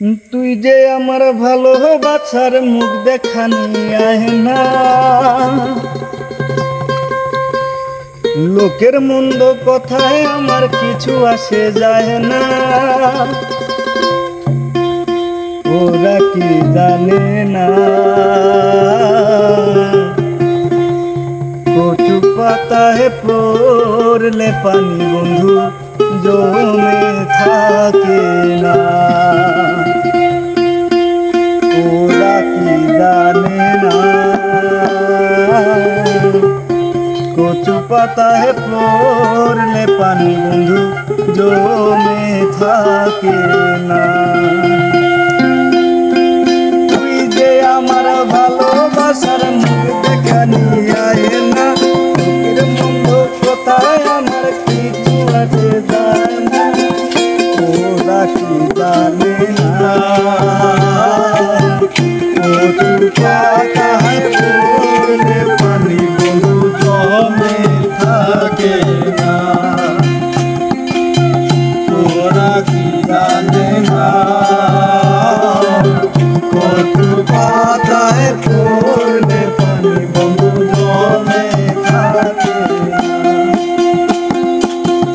তুই যে আমার ভালোবাসার মুখ দেখানি আয় না, লোকের মন্দ কথায় আমার কিছু আসে যায় না। ওরা কি জানে না কচু পাতায় পড়লে পানি বন্ধু জমে থাকে না। ওরা কি জানে না কচু পাতায় পড়লে পানি বন্ধু জমে থাকে না। তুই যে আমার ভালোবাসার মুখ দেখানি আয় না, লোকের মন্দ কথায় আমার কিছু আসে যায় না। ওরা কি জানে না কচু পাতায় পড়লে পানি বন্ধু জমে থাকে না। ওরা কি জানে না কচু পাতায় পড়লে পানি বন্ধু জমে থাকে না।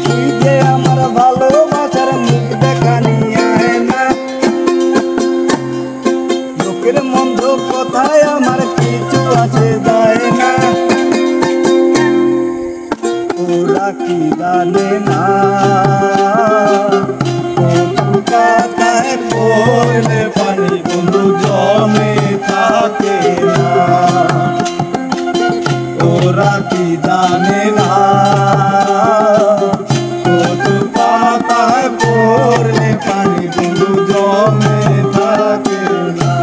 তুই যে আমার ভালোবাসার মুখ দেখানি আয় না, লোকের মন্দ কথায় আমার কিছু আসে যায় না। ওরা কি জানে না কচু পাতায় পড়লে পানি বন্ধু জমে থাকে না। ওরা কি জানে না কচু পাতায় পড়লে পানি বন্ধু জমে থাকে না।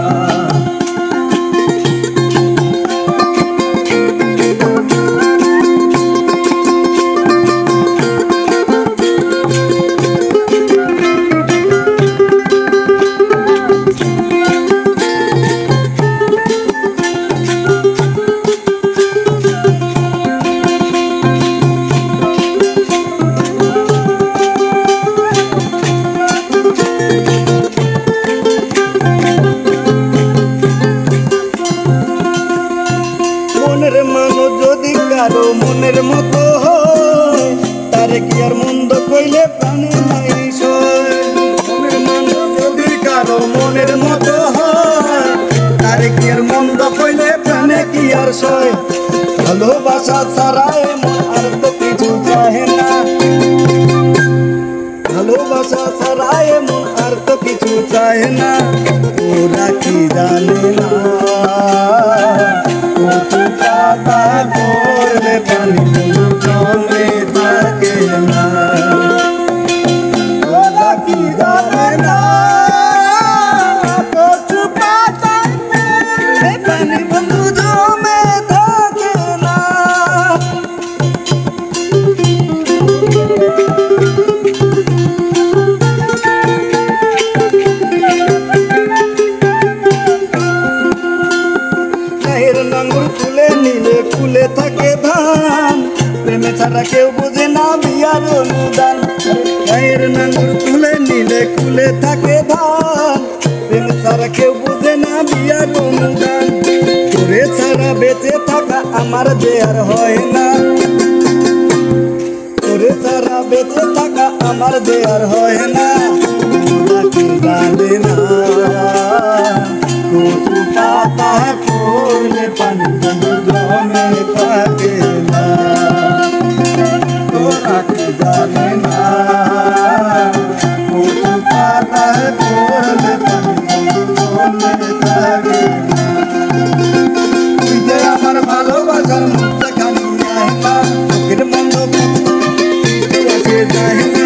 মনের মানুষ যদি কারো মনের মতো হয়, তারে কি আর মন্দ কইলে প্রাণে নাই সয়। মনের মানুষ যদি কারো মনের মতো হয়, তারে কি আর মন্দ কইলে প্রাণে কি আর সয়। ভালোবাসা ছাড়া এমন আর তো কিছু চাহে না, ভালোবাসা ছাড়া এমন আর তো কিছু চাহে না। ওরা কি জানে না কচু পাতায় পড়লে পানি বন্ধু জমে থাকে না। ওরা কি জানে না কচু পাতায় পড়লে পানি বন্ধু জমে থাকে না। নাঙ্গুর তুলে নিলে কুলে থাকে ধান, প্রেমে ছাড়া কেউ বোঝে না বিয়ার অনুদান। গায়ের নাঙ্গুর তুলে নিলে কুলে থাকে ধান, প্রেমে ছাড়া কেউ বোঝে না বিয়ার অনুদান। তোরে ছাড়া বেঁচে থাকা আমার যে আর হয় না, তোরে ছাড়া বেঁচে থাকা আমার যে আর হয় না। ওরা কি জানে না কচু পাতায় পড়লে পানি বন্ধু জমে থাকে না। ওরা কি জানে না কচু পাতায় পড়লে পানি বন্ধু জমে থাকে না। তুই যে আমার ভালোবাসার মুখ দেখানি আয় না, লোকের মন্দ কথায় যায় না।